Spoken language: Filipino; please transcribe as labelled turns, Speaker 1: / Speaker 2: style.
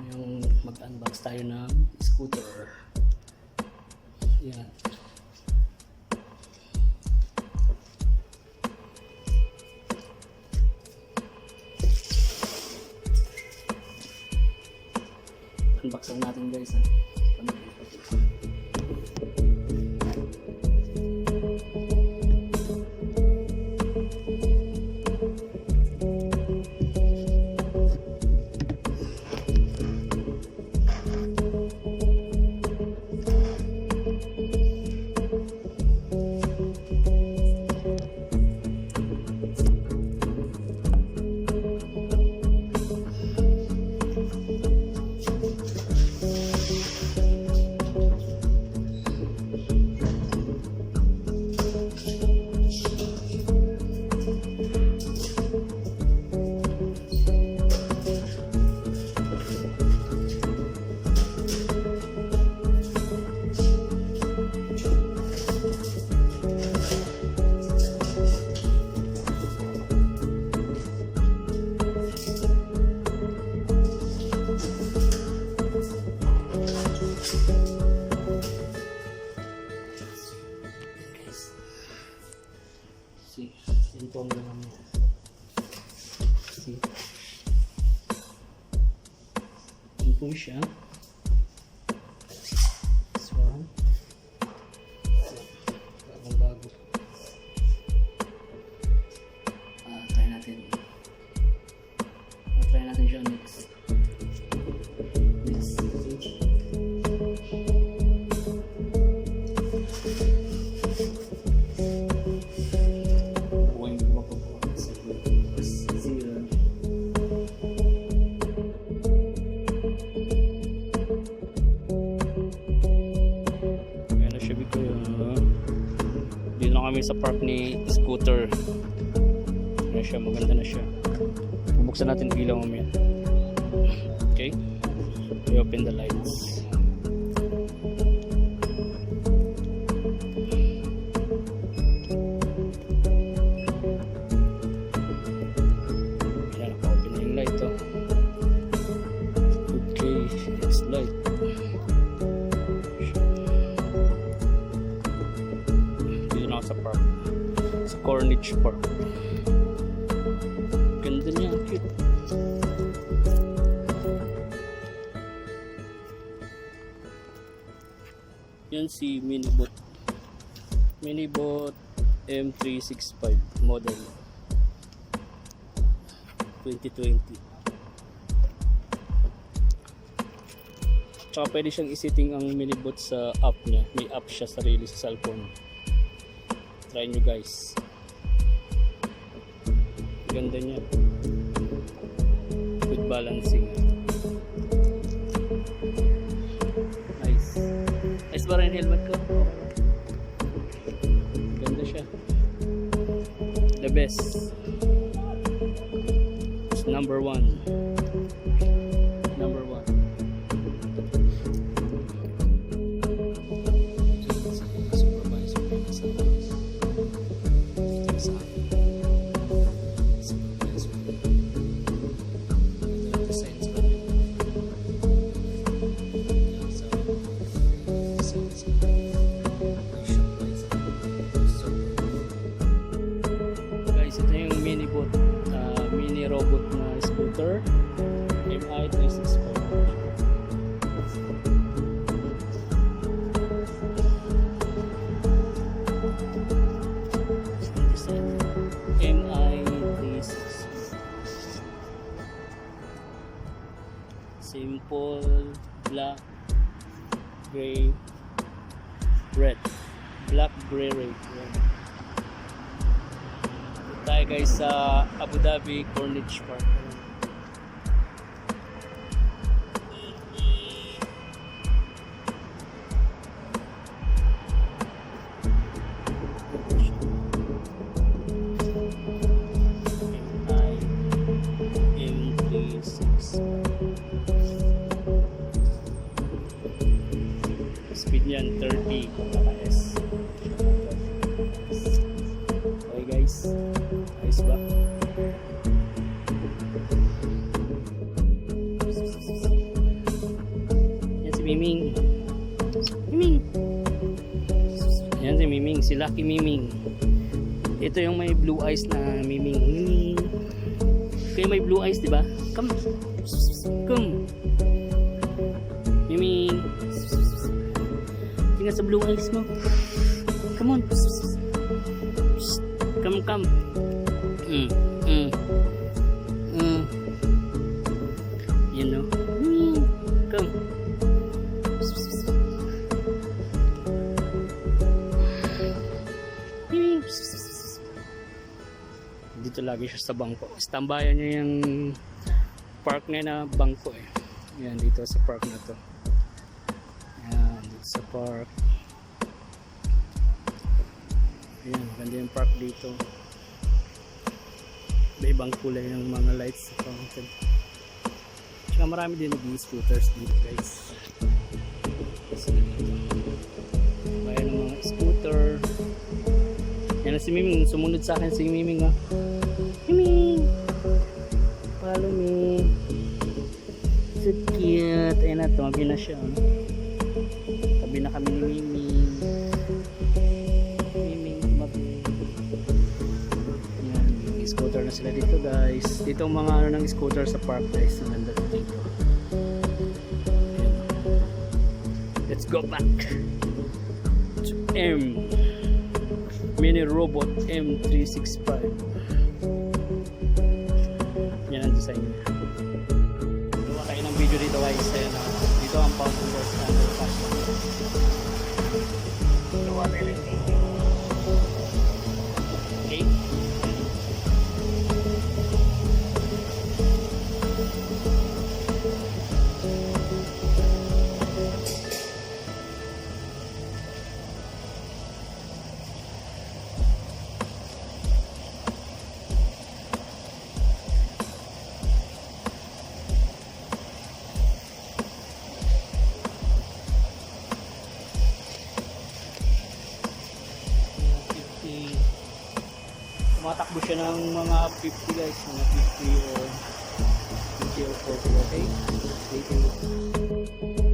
Speaker 1: yung mag-unbox tayo ng scooter. Yan. Unbox lang natin guys ha. Yan po ang naman mo. See? Yan po siya. This one. Bagong bago. Try natin. Try natin siya next. Next. See? Dito na kami sa park ni scooter. Ano siya, maganda na siya. Bubuksan natin ilaw mamaya. Okay, we open the lights. Yan, naka-open na yung light oh. Okay, next light. Sa park, sa Corniche Park. Ganda niya, cute. Yan si Minirobot. Minirobot M365 model 2020. Tsaka pwede siyang isetting ang Minirobot sa app niya. May app siya sarili sa cellphone. Try nyo guys. Ganda niya. Good balancing. Nice. Nice ba rin helmet ko? Ganda siya. The best. It's number 1. Number 1. Ito yung Minirobot na scooter M365. M365 simple black gray red. Black gray red. Tayo guys sa Abu Dhabi Corniche Park. Speed niyan 30 km/s. Okay guys, ayos ba? Miming. Miming. Yan si Miming, si Lucky Miming. Ito yung may blue eyes na Miming. Miming. Kayo may blue eyes, di ba? Come. Come. Miming. Tingnan sa blue eyes mo. Come on. Come, come. You know. Come. Dito lagi siya sa bangko. Istambayan niya yung park na bangko eh. Yan, dito sa park na to. Yan, dito sa park. Yan, ganda yung park dito. Iba-ibang kulay ng mga lights sa fountain. Tsaka marami din nag-scooters dito guys. Kasi bayan ng mga scooter. Yan na si Miming, sumunod sa akin si Miming ha. Miming! Follow me. So cute. Ayun na, tumabi na siya. Tabi na kami ni Miming. Miming, tumabi. Yan, scooter na sila dito guys. Dito ang mga ano ng scooter sa park guys. Ang ganda dito. Ayan. Let's go back to Minirobot M365. Yan ang design niya. Gawa tayo ng video dito guys. Ayan, dito ang fountain guys. Gawa tayo ng video. Okay. Tumatakbo siya ng mga 50 guys, mga 50 or 40, okay? Wait.